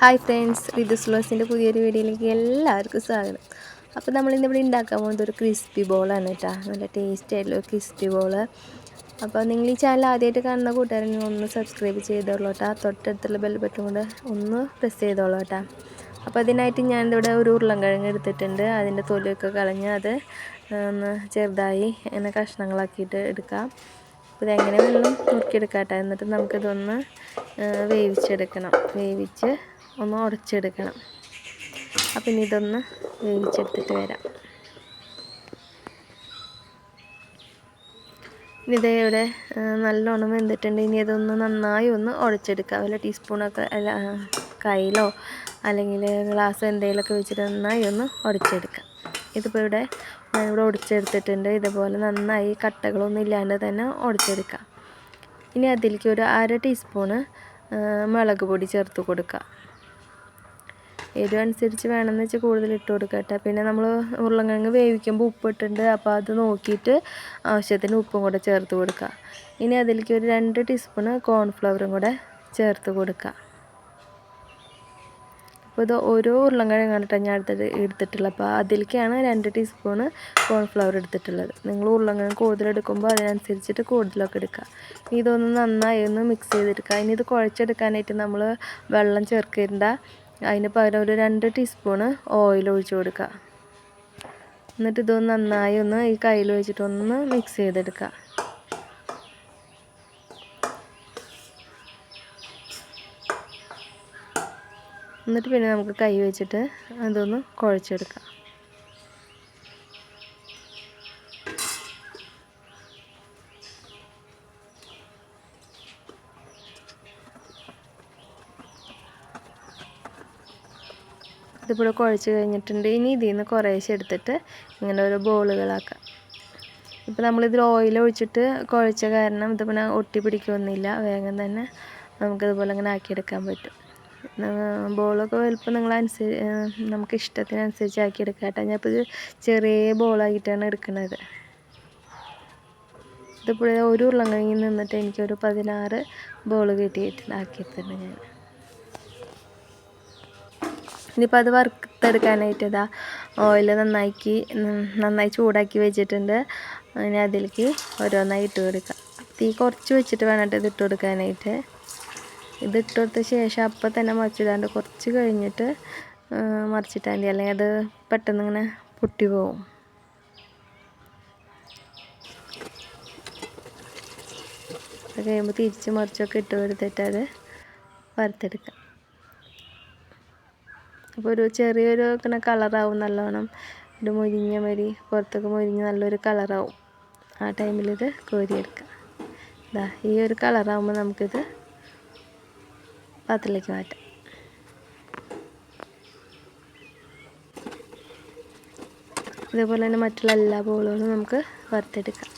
Hi friends, റിതുസ് വ്ലോഗ്സിൻ്റെ പുതിയൊരു വീഡിയോയിലേക്ക് എല്ലാവർക്കും സ്വാഗതം. അപ്പോൾ നമ്മളിന്നിവിടെ ഉണ്ടാക്കാൻ പോകുന്നത് ഒരു ക്രിസ്പി ബോളാണ് കേട്ടോ. നല്ല ടേസ്റ്റി ആയിട്ടുള്ള ഒരു ക്രിസ്പി ബോള്. അപ്പോൾ നിങ്ങൾ ഈ ചാനൽ ആദ്യമായിട്ട് കാണുന്ന കൂട്ടുകാരനെ ഒന്ന് സബ്സ്ക്രൈബ് ചെയ്തോളൂ കേട്ടോ. തൊട്ടടുത്തുള്ള ബെൽ ബട്ടൺ കൊണ്ട് ഒന്ന് പ്രസ് ചെയ്തോളൂ കേട്ടോ. അപ്പോൾ അതിനായിട്ട് ഞാനിവിടെ ഒരു ഉരുളൻകിഴങ്ങ് എടുത്തിട്ടുണ്ട്. അതിൻ്റെ തൊലിയൊക്കെ കളഞ്ഞ് അത് ഒന്ന് ചെറുതായി ഇങ്ങനെ കഷ്ണങ്ങളാക്കിയിട്ട് എടുക്കാം. അപ്പോൾ ഇതെങ്ങനെ വെള്ളം നുറുക്കിയെടുക്കാം കേട്ടോ. എന്നിട്ട് നമുക്കിതൊന്ന് വേവിച്ചെടുക്കണം. വേവിച്ച് ഒന്ന് ഉടച്ചെടുക്കണം. അപ്പം ഇനി ഇതൊന്ന് വേവിച്ചെടുത്തിട്ട് വരാം. ഇനി ഇതേ ഇവിടെ നല്ലോണം വെന്തിട്ടുണ്ട്. ഇനി ഇതൊന്ന് നന്നായി ഒന്ന് ഉടച്ചെടുക്കുക. വല്ല ടീസ്പൂണൊക്കെ കയ്യിലോ അല്ലെങ്കിൽ ഗ്ലാസ് എന്തെങ്കിലുമൊക്കെ വെച്ചിട്ട് നന്നായി ഒന്ന് ഉടച്ചെടുക്കുക. ഇതിപ്പോൾ ഞാനിവിടെ ഉടച്ചെടുത്തിട്ടുണ്ട്. ഇതുപോലെ നന്നായി കട്ടകളൊന്നും ഇല്ലാണ്ട് തന്നെ ഉടച്ചെടുക്കുക. ഇനി അതിലേക്ക് ഒരു 1/2 ടീസ്പൂണ് മുളക് പൊടി ചേർത്ത് കൊടുക്കുക. എരിവ് അനുസരിച്ച് വേണമെന്ന് വെച്ചാൽ കൂടുതൽ ഇട്ട് കൊടുക്കുക കേട്ടോ. പിന്നെ നമ്മൾ ഉരുളൻകിഴങ്ങ് വേവിക്കുമ്പോൾ ഉപ്പിട്ടുണ്ട്. അപ്പോൾ അത് നോക്കിയിട്ട് ആവശ്യത്തിന് ഉപ്പും കൂടെ ചേർത്ത് കൊടുക്കുക. ഇനി അതിലേക്ക് ഒരു 2 ടീസ്പൂണ് കോൺഫ്ലവറും കൂടെ ചേർത്ത് കൊടുക്കുക. അപ്പോൾ ഇത് ഓരോ ഉരുളൻകിഴങ്ങാണ് കേട്ടോ ഞാൻ എടുത്തിട്ടുള്ളത്. അപ്പോൾ അതിലേക്കാണ് 2 ടീസ്പൂണ് കോൺഫ്ലവർ എടുത്തിട്ടുള്ളത്. നിങ്ങൾ ഉരുളൻകിഴങ്ങ് കൂടുതലെടുക്കുമ്പോൾ അതിനനുസരിച്ചിട്ട് കൂടുതലൊക്കെ എടുക്കുക. ഇതൊന്ന് നന്നായി ഒന്ന് മിക്സ് ചെയ്തെടുക്കുക. ഇനി ഇത് കുഴച്ചെടുക്കാനായിട്ട് നമ്മൾ വെള്ളം ചേർക്കേണ്ട. അതിന് പകരം ഒരു 2 ടീസ്പൂണ് ഓയിൽ ഒഴിച്ച് കൊടുക്കുക. എന്നിട്ട് ഇതൊന്ന് നന്നായി ഒന്ന് ഈ കയ്യിൽ വെച്ചിട്ടൊന്ന് മിക്സ് ചെയ്തെടുക്കുക. എന്നിട്ട് പിന്നെ നമുക്ക് കൈ വെച്ചിട്ട് അതൊന്ന് കുഴച്ചെടുക്കാം. ഇതിപ്പോൾ കുഴച്ച് കഴിഞ്ഞിട്ടുണ്ട്. ഇനി ഇതിൽ നിന്ന് കുറേശ്ശെ എടുത്തിട്ട് ഇങ്ങനെ ഓരോ ബോളുകളാക്കാം. ഇപ്പോൾ നമ്മളിതിൽ ഓയിൽ ഒഴിച്ചിട്ട് കുഴച്ച കാരണം ഇത് പിന്നെ ഒട്ടി പിടിക്കുകയൊന്നുമില്ല. വേഗം തന്നെ നമുക്കിതുപോലെ ഇങ്ങനെ ആക്കിയെടുക്കാൻ പറ്റും. ബോളൊക്കെ വലുപ്പം നമുക്ക് ഇഷ്ടത്തിനനുസരിച്ച് ആക്കിയെടുക്കാം കേട്ടോ. ഞാനിപ്പോൾ ഇത് ചെറിയ ബോളായിട്ടാണ് എടുക്കുന്നത്. ഇതിപ്പോൾ ഒരു ഉരുളൻകിഴങ്ങിൽ നിന്നിട്ട് എനിക്കൊരു 16 ബോൾ ആക്കിയിട്ടുണ്ട് ഞാൻ. ഇനിയിപ്പോൾ അത് വറുത്തെടുക്കാനായിട്ട് ഇതാ ഓയിൽ നന്നായി ചൂടാക്കി വെച്ചിട്ടുണ്ട്. ഇനി അതിലേക്ക് ഓരോന്നായി ഇട്ട് കൊടുക്കുക. തീ കുറച്ച് വെച്ചിട്ട് വേണം ഇത് ഇട്ട് കൊടുക്കാനായിട്ട്. ഇത് ഇട്ട് കൊടുത്ത ശേഷം അപ്പം തന്നെ മറിച്ചിടാണ്ട് കുറച്ച് കഴിഞ്ഞിട്ട് മറിച്ചിട്ടാൽ മതി. അല്ലെങ്കിൽ അത് പെട്ടെന്ന് ഇങ്ങനെ പൊട്ടി പോവും. അത് കഴിയുമ്പോൾ തിരിച്ച് മറിച്ചൊക്കെ ഇട്ട് കൊടുത്തിട്ട് അത് വറുത്തെടുക്കാം. അപ്പോൾ ഒരു ചെറിയൊരു ഇങ്ങനെ കളറാവും. നല്ലോണം ഒരു മൊരിഞ്ഞ മരി പുറത്തൊക്കെ മൊരിഞ്ഞ് നല്ലൊരു കളറാവും. ആ ടൈമിൽ ഇത് കോരിയെടുക്കുക. ഇതാ ഈ ഒരു കളറാവുമ്പോൾ നമുക്കിത് പാത്രത്തിലേക്ക് മാറ്റാം. ഇതേപോലെ തന്നെ മറ്റുള്ള എല്ലാ ബോളുകളും നമുക്ക് വറുത്തെടുക്കാം.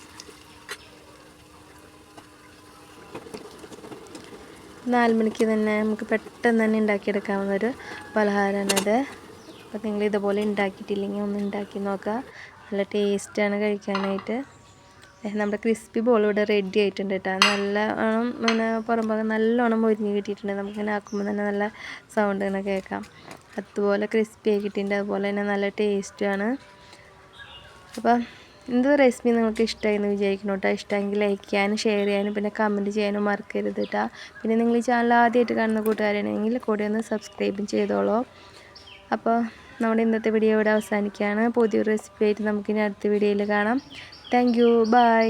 4 മണിക്ക് തന്നെ നമുക്ക് പെട്ടെന്ന് തന്നെ ഉണ്ടാക്കിയെടുക്കാവുന്നൊരു പലഹാരമാണത്. അപ്പോൾ നിങ്ങൾ ഇതുപോലെ ഉണ്ടാക്കിയിട്ടില്ലെങ്കിൽ ഒന്ന് ഉണ്ടാക്കി നോക്കുക. നല്ല ടേസ്റ്റാണ് കഴിക്കാനായിട്ട്. നമ്മുടെ ക്രിസ്പി ബോൾ ഇവിടെ റെഡി ആയിട്ടുണ്ട് കേട്ടോ. നല്ലോണം പിന്നെ പുറം ഭാഗം നല്ലോണം മൊരിഞ്ഞ് കിട്ടിയിട്ടുണ്ട്. നമുക്കിങ്ങനെ ആക്കുമ്പോൾ തന്നെ നല്ല സൗണ്ട് ഇങ്ങനെ കേൾക്കാം. അതുപോലെ ക്രിസ്പി ആയി കിട്ടിയിട്ടുണ്ട്. അതുപോലെ തന്നെ നല്ല ടേസ്റ്റുമാണ്. അപ്പോൾ എന്ത് റെസിപ്പി നിങ്ങൾക്ക് ഇഷ്ടമായി എന്ന് വിചാരിക്കണം കേട്ടോ. ഇഷ്ടമെങ്കിൽ ലൈക്ക് ചെയ്യാനും ഷെയർ ചെയ്യാനും പിന്നെ കമൻറ്റ് ചെയ്യാനും മറക്കരുത് കേട്ടോ. പിന്നെ നിങ്ങൾ ഈ ചാനൽ ആദ്യമായിട്ട് കാണുന്ന കൂട്ടുകാരാണെങ്കിൽ കൂടെ ഒന്ന് സബ്സ്ക്രൈബും ചെയ്തോളൂ. അപ്പോൾ നമ്മുടെ ഇന്നത്തെ വീഡിയോ ഇവിടെ അവസാനിക്കുകയാണ്. പുതിയൊരു റെസിപ്പി ആയിട്ട് നമുക്കിനി അടുത്ത വീഡിയോയിൽ കാണാം. Thank you. ബൈ.